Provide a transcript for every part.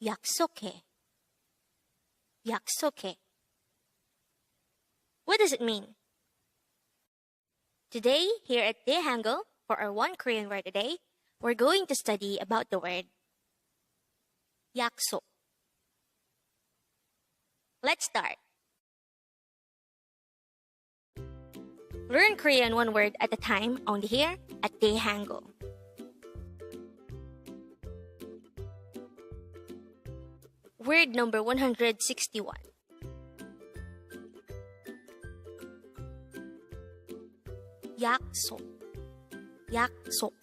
YAKSOKHAE. YAKSOKHAE. What does it mean? Today, here at Dae-Hangul, for our One Korean Word a Day, we're going to study about the word YAKSOK. Let's start. Learn Korean one word at a time only here at Dae-Hangul. Word number 161. YAKSOK. YAKSOK.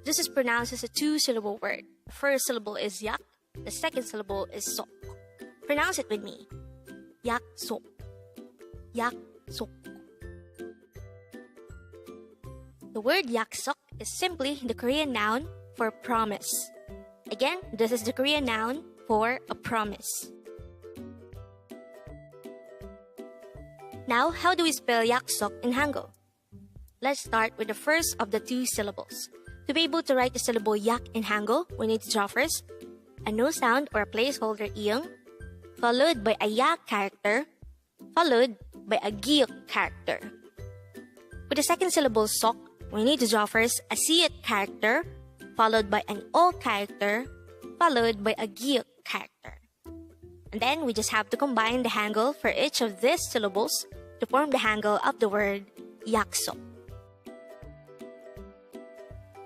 This is pronounced as a two-syllable word. The first syllable is yak, the second syllable is sok. Pronounce it with me. YAKSOK. YAKSOK. The word yaksok is simply the Korean noun for promise. Again, this is the Korean noun for a promise. Now, how do we spell yaksok in Hangul? Let's start with the first of the two syllables. To be able to write the syllable yak in Hangul, we need to draw first a no sound or a placeholder iyong, followed by a yak character, followed by a giyok character. With the second syllable sok, we need to draw first a siyat character, followed by an o character, followed by a giyok character. And then we just have to combine the Hangul for each of these syllables to form the Hangul of the word yaksok.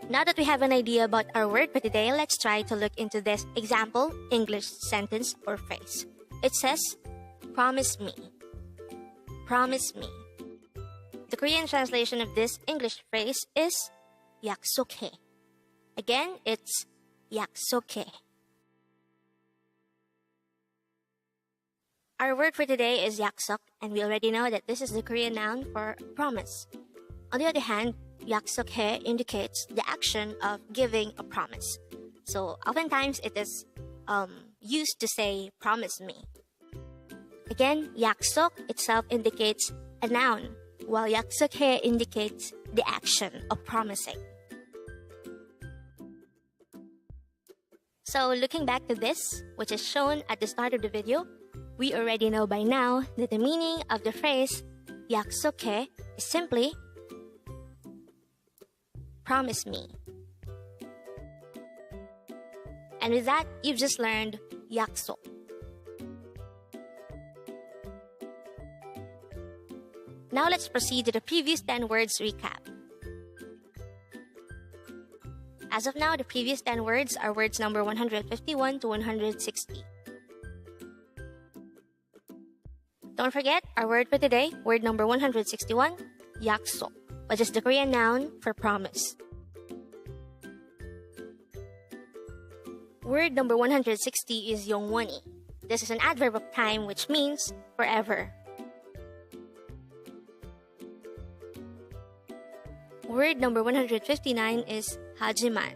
Now that we have an idea about our word for today, let's try to look into this example English sentence or phrase. It says, promise me. Promise me. The Korean translation of this English phrase is yaksokhae. Again, it's yaksokhae. Our word for today is yaksok, and we already know that this is the Korean noun for promise. On the other hand, yaksokhae indicates the action of giving a promise. So oftentimes it is used to say promise me. Again, yaksok itself indicates a noun, while yaksokhae indicates the action of promising. So looking back to this, which is shown at the start of the video, we already know by now that the meaning of the phrase yaksokhae is simply promise me. And with that, you've just learned yaksok. Now let's proceed to the previous 10 words recap. As of now, the previous 10 words are words number 151 to 160. Don't forget, our word for today, word number 161, yaksok, which is the Korean noun for promise. Word number 160 is yongwoni. This is an adverb of time which means forever. Word number 159 is hajiman.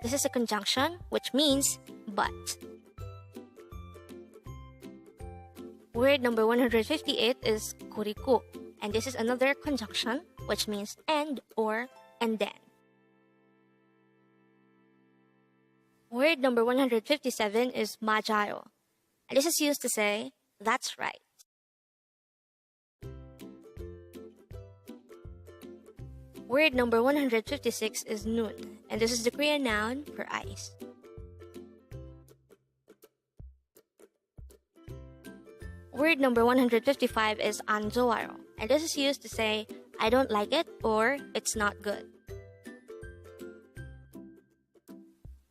This is a conjunction which means but. Word number 158 is kuriku, and this is another conjunction which means and or and then. Word number 157 is majayo, and this is used to say that's right. Word number 156 is nun, and this is the Korean noun for ice. Word number 155 is 안 좋아요, and this is used to say I don't like it or it's not good.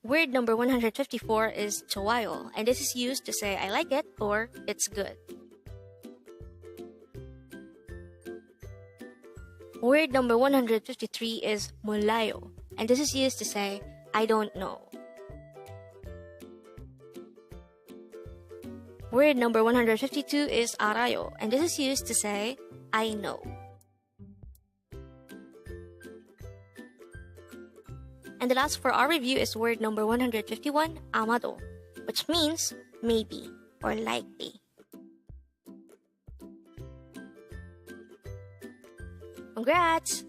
Word number 154 is 좋아요, and this is used to say I like it or it's good. Word number 153 is 몰라요, and this is used to say I don't know. Word number 152 is 알아요, and this is used to say I know. And the last for our review is word number 151, 아마도, which means maybe or likely. Congrats!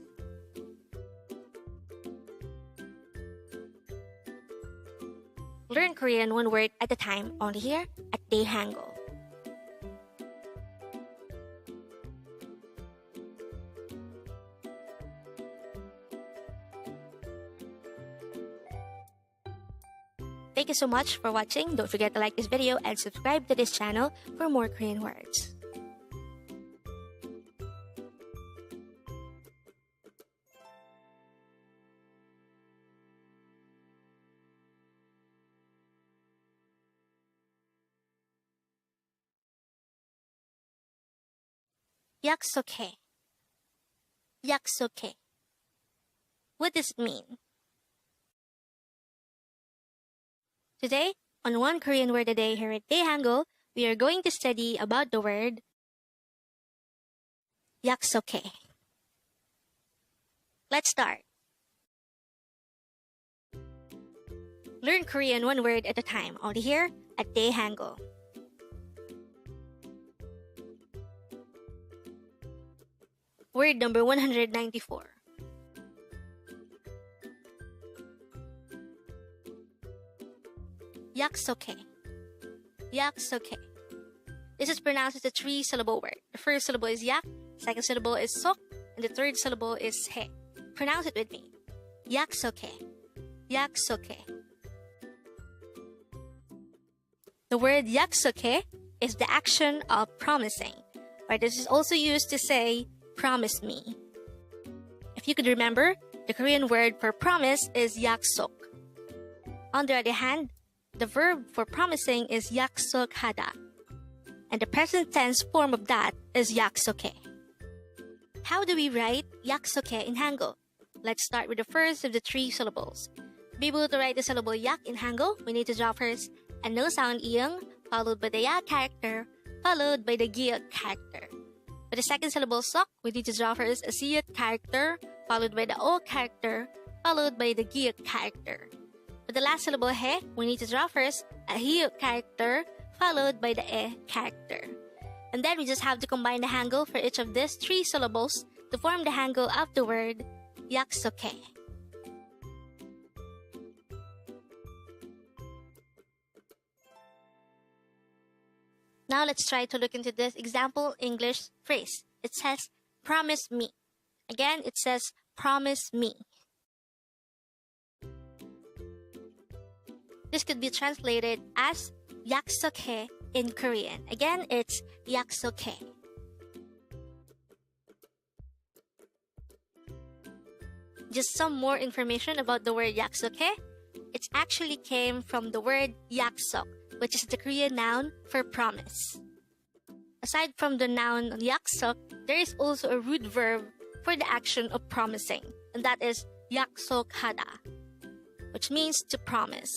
Learn Korean one word at a time only here at Dae-Hangul. Thank you so much for watching. Don't forget to like this video and subscribe to this channel for more Korean words. YAKSOKHAE. YAKSOKHAE. What does it mean? Today, on One Korean Word a Day here at Dae-Hangul, we are going to study about the word YAKSOKHAE. Let's start. Learn Korean one word at a time, only here at Dae-Hangul. Word number 194. YAKSOKHAE. YAKSOKHAE. This is pronounced as a three-syllable word. The first syllable is yak, second syllable is sok, and the third syllable is he. Pronounce it with me. YAKSOKHAE. YAKSOKHAE. The word YAKSOKHAE is the action of promising, or this is also used to say, promise me. If you could remember, the Korean word for promise is yaksok. On the other hand, the verb for promising is yaksokhada, and the present tense form of that is yaksokhae. How do we write yaksokhae in Hangul? Let's start with the first of the three syllables. To be able to write the syllable yak in Hangul, we need to draw first a no sound iyang, followed by the ya character, followed by the giyot character. For the second syllable sok, we need to draw first a siyot character, followed by the o character, followed by the giyot character. For the last syllable he, we need to draw first a hiyot character, followed by the e character. And then we just have to combine the Hangul for each of these three syllables to form the Hangul of the word YAKSOKHAE. Now let's try to look into this example English phrase. It says, promise me. Again, it says, promise me. This could be translated as YAKSOKHAE in Korean. Again, it's YAKSOKHAE. Just some more information about the word YAKSOKHAE. It actually came from the word yaksok, which is the Korean noun for promise. Aside from the noun yaksok, there is also a root verb for the action of promising, and that is yaksokhada, which means to promise.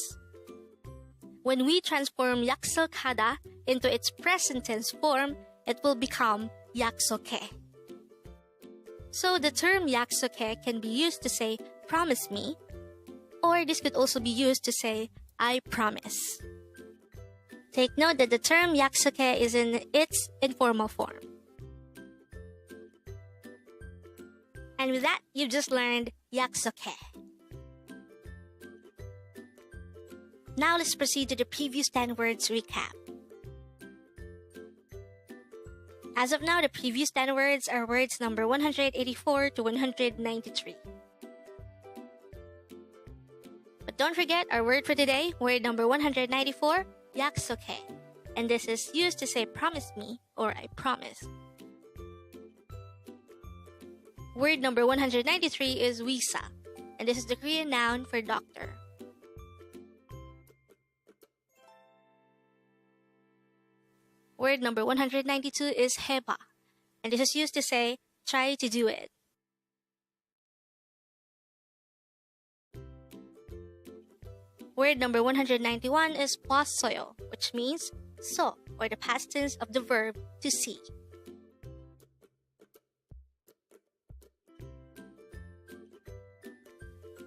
When we transform yaksokhada into its present tense form, it will become yaksokhae. So the term yaksokhae can be used to say, promise me, or this could also be used to say, I promise. Take note that the term yaksokhae is in its informal form. And with that, you've just learned yaksokhae. Now let's proceed to the previous 10 words recap. As of now, the previous 10 words are words number 184 to 193. But don't forget our word for today, word number 194, YAKSOKHAE. And this is used to say promise me or I promise. Word number 193 is wisa, and this is the Korean noun for doctor. Word number 192 is heba, and this is used to say, try to do it. Word number 191 is possoyo, which means so, or the past tense of the verb to see.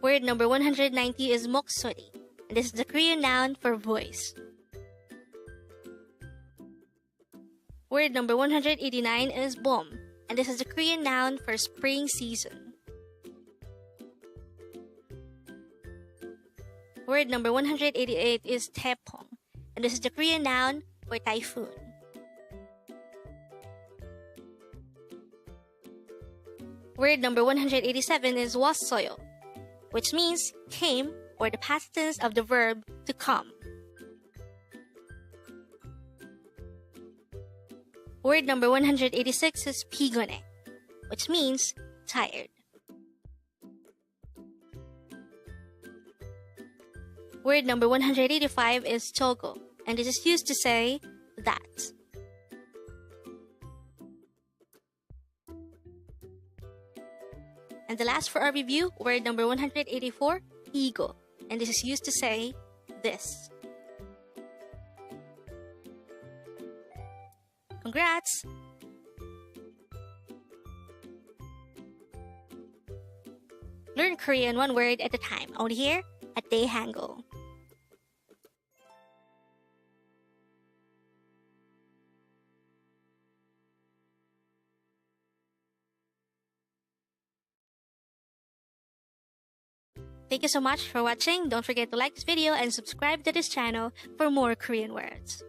Word number 190 is moksori, and this is the Korean noun for voice. Word number 189 is bom, and this is the Korean noun for spring season. Word number 188 is taepong, and this is the Korean noun for typhoon. Word number 187 is wassoyo, which means came, or the past tense of the verb to come. Word number 186 is pigone, which means tired. Word number 185 is chogo, and this is used to say that. And the last for our review, word number 184, igo, and this is used to say this. Congrats! Learn Korean one word at a time, only here at Dae-Hangul. Thank you so much for watching. Don't forget to like this video and subscribe to this channel for more Korean words.